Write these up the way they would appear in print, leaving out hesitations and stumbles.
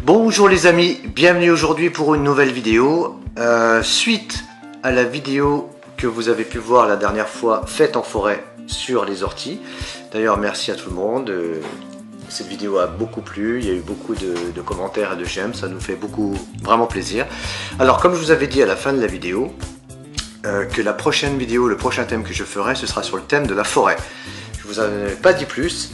Bonjour les amis, bienvenue aujourd'hui pour une nouvelle vidéo. Suite à la vidéo que vous avez pu voir la dernière fois faite en forêt sur les orties. D'ailleurs merci à tout le monde, cette vidéo a beaucoup plu, il y a eu beaucoup de commentaires et de j'aime, ça nous fait vraiment plaisir. Alors comme je vous avais dit à la fin de la vidéo, que la prochaine vidéo, le prochain thème que je ferai, ce sera sur le thème de la forêt. Je vous en ai pas dit plus.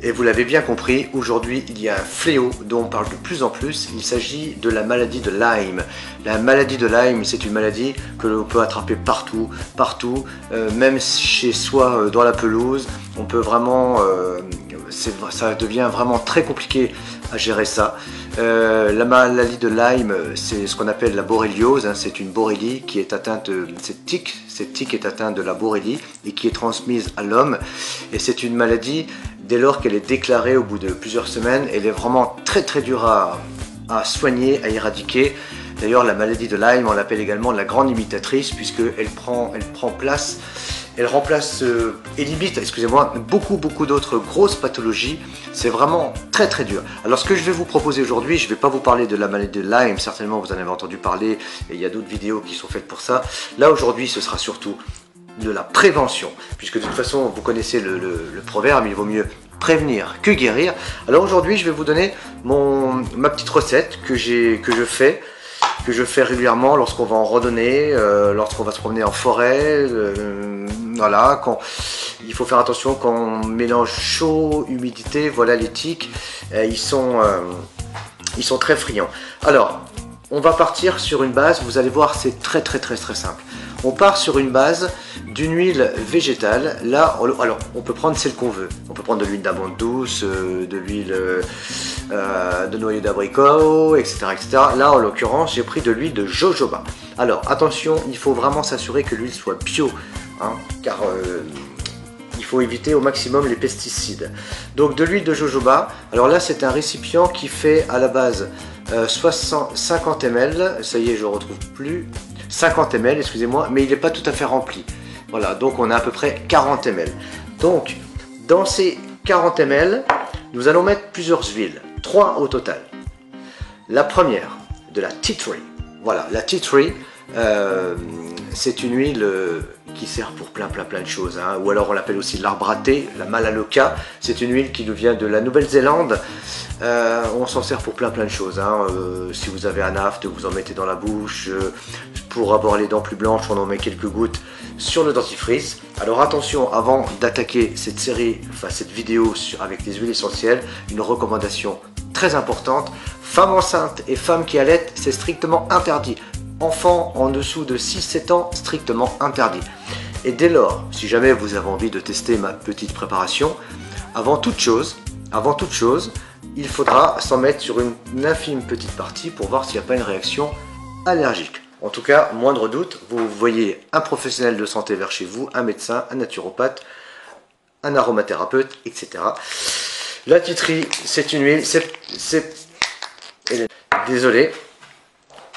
Et vous l'avez bien compris, aujourd'hui il y a un fléau dont on parle de plus en plus, il s'agit de la maladie de Lyme. La maladie de Lyme, c'est une maladie que l'on peut attraper partout, même chez soi dans la pelouse. On peut vraiment, ça devient vraiment très compliqué à gérer ça. La maladie de Lyme, c'est ce qu'on appelle la borréliose, hein, c'est une borrélie qui est atteinte, cette tique est atteinte de la borrélie et qui est transmise à l'homme. Et c'est une maladie, dès lors qu'elle est déclarée au bout de plusieurs semaines, elle est vraiment très dure à soigner, à éradiquer. D'ailleurs la maladie de Lyme, on l'appelle également la grande imitatrice, puisqu'elle elle remplace et limite, excusez-moi, beaucoup d'autres grosses pathologies. C'est vraiment très dur. Alors ce que je vais vous proposer aujourd'hui, je ne vais pas vous parler de la maladie de Lyme, certainement vous en avez entendu parler, et il y a d'autres vidéos qui sont faites pour ça. Là aujourd'hui ce sera surtout de la prévention, puisque de toute façon vous connaissez le proverbe, il vaut mieux prévenir que guérir. Alors aujourd'hui je vais vous donner ma petite recette que je fais régulièrement lorsqu'on va en randonnée, lorsqu'on va se promener en forêt, voilà, il faut faire attention quand on mélange chaud, humidité, voilà les tiques, ils sont très friands. Alors, on va partir sur une base, vous allez voir c'est très simple. On part sur une base d'une huile végétale. Là, alors on peut prendre celle qu'on veut. On peut prendre de l'huile d'amande douce, de l'huile de noyau d'abricot, etc. Là, en l'occurrence, j'ai pris de l'huile de jojoba. Alors, attention, il faut vraiment s'assurer que l'huile soit bio, hein, car il faut éviter au maximum les pesticides. Donc, de l'huile de jojoba. Alors là, c'est un récipient qui fait à la base 50 ml. Ça y est, je ne retrouve plus. 50 ml, excusez-moi, mais il n'est pas tout à fait rempli. Voilà, donc on a à peu près 40 ml. Donc, dans ces 40 ml, nous allons mettre plusieurs huiles, 3 au total. La première, de la tea tree. Voilà, la tea tree, c'est une huile qui sert pour plein de choses, hein. Ou alors on l'appelle aussi l'arbre à thé, la Melaleuca. C'est une huile qui nous vient de la Nouvelle-Zélande. On s'en sert pour plein de choses, hein. Si vous avez un aphte, vous en mettez dans la bouche. Pour avoir les dents plus blanches, on en met quelques gouttes sur le dentifrice. Alors attention, avant d'attaquer cette série, enfin cette vidéo avec des huiles essentielles, une recommandation très importante: femmes enceintes et femmes qui allaitent, c'est strictement interdit. Enfants en dessous de 6-7 ans, strictement interdit. Et dès lors, si jamais vous avez envie de tester ma petite préparation, avant toute chose, il faudra s'en mettre sur une infime petite partie pour voir s'il n'y a pas une réaction allergique. En tout cas, moindre doute, vous voyez un professionnel de santé vers chez vous, un médecin, un naturopathe, un aromathérapeute, etc. La tea tree, c'est une huile, désolé.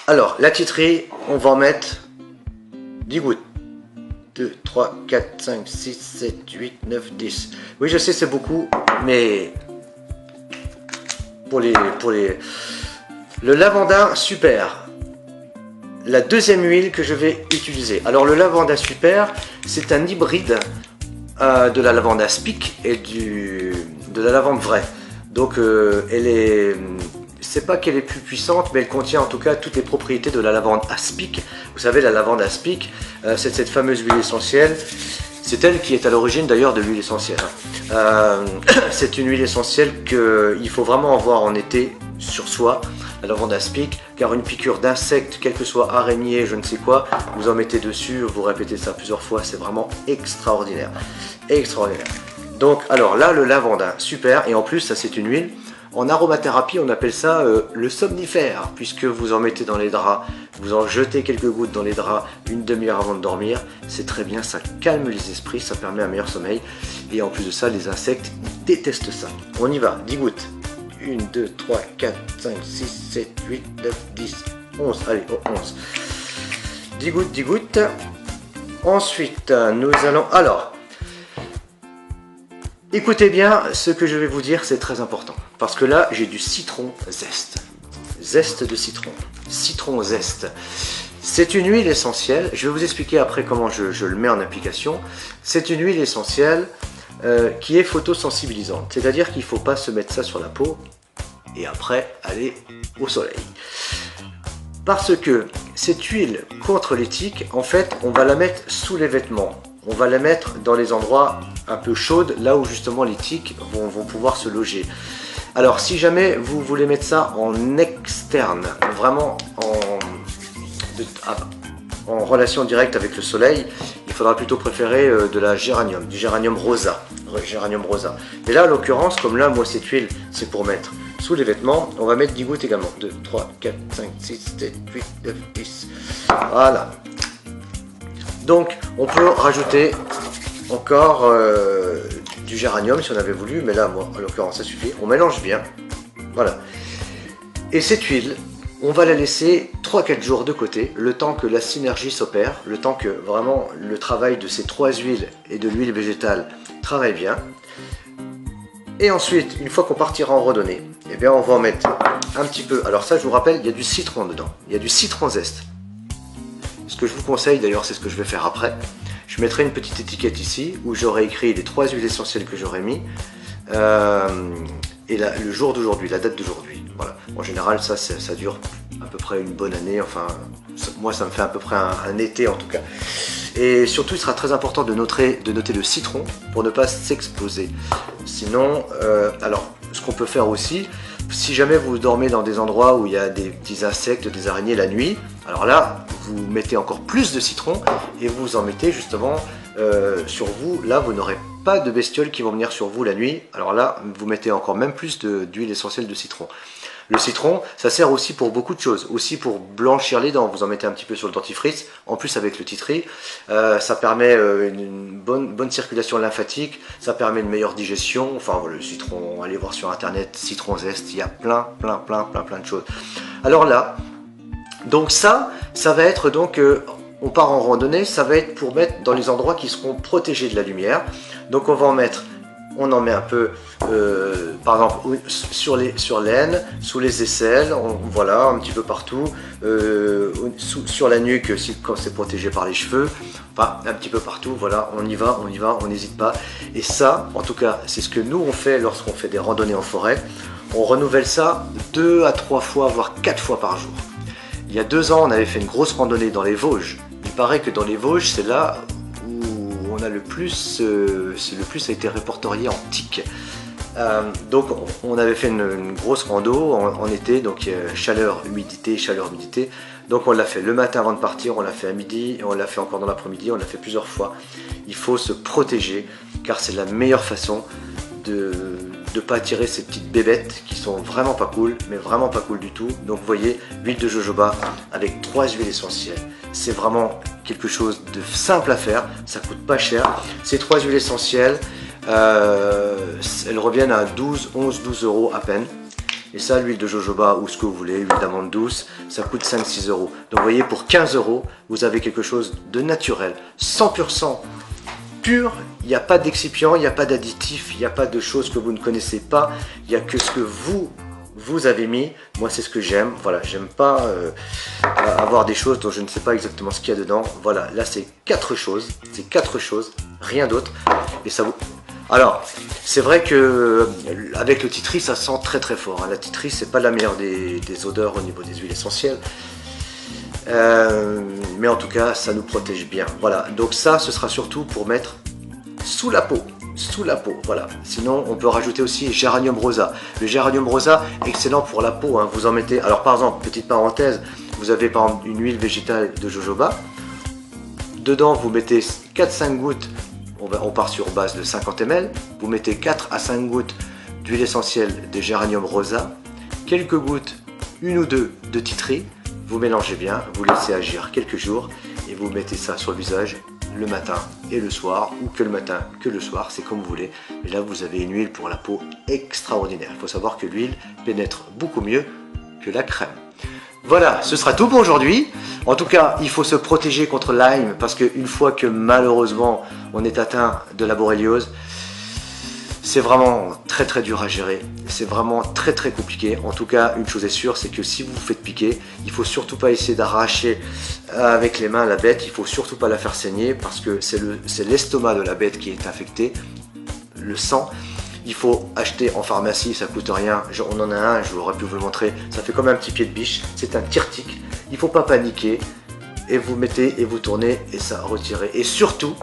Alors, la tea tree, on va en mettre 10 gouttes. 2, 3, 4, 5, 6, 7, 8, 9, 10. Oui, je sais, c'est beaucoup, mais pour les... Le lavandin, super. La deuxième huile que je vais utiliser. Alors le lavanda super, c'est un hybride de la lavande aspic et de la lavande vraie. Donc c'est pas qu'elle est plus puissante, mais elle contient en tout cas toutes les propriétés de la lavande aspic. Vous savez, la lavande aspic, c'est cette fameuse huile essentielle. C'est elle qui est à l'origine d'ailleurs de l'huile essentielle. C'est une huile essentielle qu'il faut vraiment avoir en été sur soi, la lavande aspic, car une piqûre d'insecte, quelle que soit araignée, je ne sais quoi, vous en mettez dessus, vous répétez ça plusieurs fois, c'est vraiment extraordinaire. Donc alors là, le lavandin, super, et en plus ça c'est une huile. En aromathérapie, on appelle ça le somnifère, puisque vous en mettez dans les draps, vous en jetez quelques gouttes dans les draps une demi-heure avant de dormir. C'est très bien, ça calme les esprits, ça permet un meilleur sommeil. Et en plus de ça, les insectes détestent ça. On y va, 10 gouttes. 1, 2, 3, 4, 5, 6, 7, 8, 9, 10, 11. Allez, 11. 10 gouttes. Ensuite, nous allons... Alors, écoutez bien, ce que je vais vous dire, c'est très important. Parce que là, j'ai du citron zeste. zeste de citron. Citron zeste. C'est une huile essentielle. Je vais vous expliquer après comment je le mets en application. C'est une huile essentielle qui est photosensibilisante. C'est-à-dire qu'il ne faut pas se mettre ça sur la peau et après aller au soleil. Parce que cette huile contre les tiques, en fait, on va la mettre sous les vêtements. On va la mettre dans les endroits un peu chauds, là où justement les tiques vont pouvoir se loger. Alors, si jamais vous voulez mettre ça en externe, vraiment en relation directe avec le soleil, il faudra plutôt préférer de la géranium, du géranium rosa. Mais là, en l'occurrence, comme là, moi, cette huile, c'est pour mettre sous les vêtements, on va mettre 10 gouttes également. 2, 3, 4, 5, 6, 7, 8, 9, 10. Voilà. Donc, on peut rajouter encore du géranium si on avait voulu, mais là, moi, en l'occurrence, ça suffit. On mélange bien. Voilà. Et cette huile, on va la laisser 3-4 jours de côté, le temps que la synergie s'opère, le temps que vraiment le travail de ces 3 huiles et de l'huile végétale travaille bien. Et ensuite, une fois qu'on partira en randonnée, eh bien on va en mettre un petit peu. Alors ça, je vous rappelle, il y a du citron dedans. Il y a du citron zeste. Ce que je vous conseille, d'ailleurs, c'est ce que je vais faire après. Je mettrai une petite étiquette ici, où j'aurai écrit les 3 huiles essentielles que j'aurai mis. Et le jour d'aujourd'hui, la date d'aujourd'hui. Voilà. En général, ça dure à peu près une bonne année. Enfin, moi, ça me fait à peu près un été en tout cas. Et surtout, il sera très important de noter le citron pour ne pas s'exploser. Sinon, alors, ce qu'on peut faire aussi, si jamais vous dormez dans des endroits où il y a des petits insectes, des araignées la nuit, alors là, vous mettez encore plus de citron et vous en mettez justement sur vous. Là, vous n'aurez pas de bestioles qui vont venir sur vous la nuit. Alors là, vous mettez encore même plus d'huile essentielle de citron. Le citron, ça sert aussi pour beaucoup de choses. Aussi pour blanchir les dents. Vous en mettez un petit peu sur le dentifrice. En plus, avec le tea tree, ça permet une bonne circulation lymphatique. Ça permet une meilleure digestion. Enfin, le citron, allez voir sur internet, citron zeste. Il y a plein de choses. Alors là, donc ça va être donc... on part en randonnée, ça va être pour mettre dans les endroits qui seront protégés de la lumière. Donc on va en mettre, on en met un peu, par exemple, sur l'aine, sous les aisselles, voilà, un petit peu partout, sur la nuque quand c'est protégé par les cheveux, enfin un petit peu partout, voilà, on y va, on n'hésite pas. Et ça, en tout cas, c'est ce que nous on fait lorsqu'on fait des randonnées en forêt. On renouvelle ça 2 à 3 fois, voire 4 fois par jour. Il y a 2 ans, on avait fait une grosse randonnée dans les Vosges. Il paraît que dans les Vosges, c'est là où on a le plus a été répertorié en tiques. Donc on avait fait une grosse rando en été, donc chaleur, humidité. Donc on l'a fait le matin avant de partir, on l'a fait à midi, et on l'a fait encore dans l'après-midi, on l'a fait plusieurs fois. Il faut se protéger, car c'est la meilleure façon de ne pas attirer ces petites bébêtes qui sont vraiment pas cool, mais vraiment pas cool du tout. Donc vous voyez, huile de jojoba avec 3 huiles essentielles. C'est vraiment quelque chose de simple à faire, ça coûte pas cher. Ces 3 huiles essentielles, elles reviennent à 12 euros à peine. Et ça, l'huile de jojoba ou ce que vous voulez, huile d'amande douce, ça coûte 5-6 euros. Donc vous voyez, pour 15 euros, vous avez quelque chose de naturel, 100% pur. Il n'y a pas d'excipient, il n'y a pas d'additif, il n'y a pas de choses que vous ne connaissez pas. Il n'y a que ce que vous avez mis. Moi, c'est ce que j'aime. Voilà, j'aime pas avoir des choses dont je ne sais pas exactement ce qu'il y a dedans. Voilà, là, c'est 4 choses. C'est 4 choses, rien d'autre. Et ça vous... Alors, c'est vrai que avec le tea tree, ça sent très fort. La tea tree, c'est pas la meilleure des odeurs au niveau des huiles essentielles. Mais en tout cas, ça nous protège bien. Voilà, donc ça, ce sera surtout pour mettre sous la peau, voilà. Sinon, on peut rajouter aussi géranium rosa. Le géranium rosa, excellent pour la peau, hein. Vous en mettez, alors par exemple, petite parenthèse, vous avez par exemple une huile végétale de jojoba. Dedans, vous mettez 4-5 gouttes, on part sur base de 50 ml. Vous mettez 4 à 5 gouttes d'huile essentielle de géranium rosa, quelques gouttes, 1 ou 2 de tea tree. Vous mélangez bien, vous laissez agir quelques jours et vous mettez ça sur le visage le matin et le soir, ou que le matin que le soir, c'est comme vous voulez. Et là, vous avez une huile pour la peau extraordinaire. Il faut savoir que l'huile pénètre beaucoup mieux que la crème. Voilà, ce sera tout pour aujourd'hui. En tout cas, il faut se protéger contre Lyme, parce qu'une fois que malheureusement on est atteint de la borréliose, C'est vraiment très dur à gérer, c'est vraiment très compliqué. En tout cas, une chose est sûre, c'est que si vous vous faites piquer, il faut surtout pas essayer d'arracher avec les mains la bête, il faut surtout pas la faire saigner parce que c'est l'estomac de la bête qui est infecté, le sang. Il faut acheter en pharmacie, ça coûte rien, on en a un, je aurais pu vous le montrer, ça fait comme un petit pied de biche, c'est un tire-tique, il faut pas paniquer, et vous mettez et vous tournez et ça retirez. Et surtout,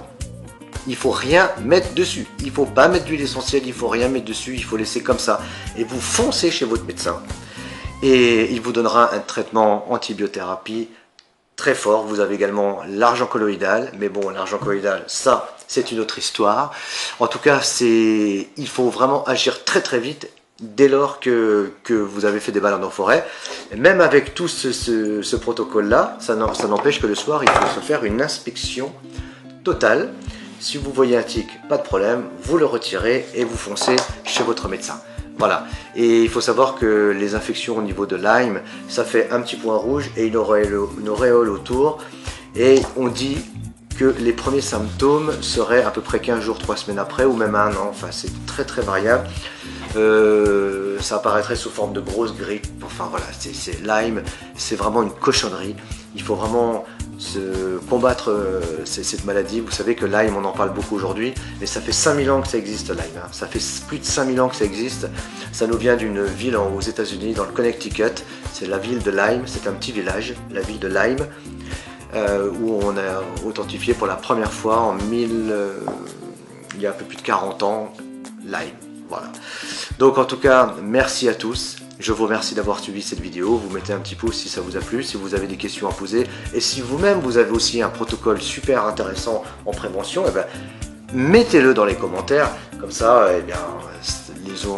il faut rien mettre dessus. Il faut pas mettre d'huile essentielle, il faut rien mettre dessus, il faut laisser comme ça. Et vous foncez chez votre médecin. Et il vous donnera un traitement antibiothérapie très fort. Vous avez également l'argent colloïdal. Mais bon, l'argent colloïdal, ça, c'est une autre histoire. En tout cas, il faut vraiment agir très vite dès lors que vous avez fait des balades en forêt. Et même avec tout ce protocole-là, ça n'empêche que le soir, il faut se faire une inspection totale. Si vous voyez un tic, pas de problème, vous le retirez et vous foncez chez votre médecin. Voilà. Et il faut savoir que les infections au niveau de Lyme, ça fait un petit point rouge et une auréole autour. Et on dit que les premiers symptômes seraient à peu près 15 jours, 3 semaines après ou même 1 an. Enfin, c'est très variable. Ça apparaîtrait sous forme de grosse grippe. Enfin voilà, c'est Lyme, c'est vraiment une cochonnerie. Il faut vraiment combattre cette maladie. Vous savez que Lyme, on en parle beaucoup aujourd'hui, mais ça fait 5000 ans que ça existe, Lyme. Hein. Ça fait plus de 5000 ans que ça existe. Ça nous vient d'une ville aux États-Unis, dans le Connecticut. C'est la ville de Lyme, c'est un petit village, la ville de Lyme, où on a authentifié pour la première fois il y a un peu plus de 40 ans, Lyme. Voilà. Donc en tout cas, merci à tous. Je vous remercie d'avoir suivi cette vidéo. Vous mettez un petit pouce si ça vous a plu, si vous avez des questions à poser. Et si vous-même, vous avez aussi un protocole super intéressant en prévention, eh ben, mettez-le dans les commentaires. Comme ça, eh bien,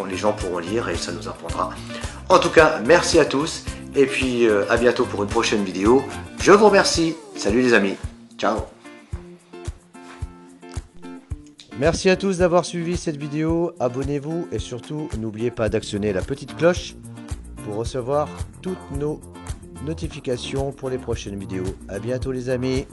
les gens pourront lire et ça nous apprendra. En tout cas, merci à tous. Et puis, à bientôt pour une prochaine vidéo. Je vous remercie. Salut les amis. Ciao. Merci à tous d'avoir suivi cette vidéo, abonnez-vous et surtout n'oubliez pas d'actionner la petite cloche pour recevoir toutes nos notifications pour les prochaines vidéos. À bientôt les amis.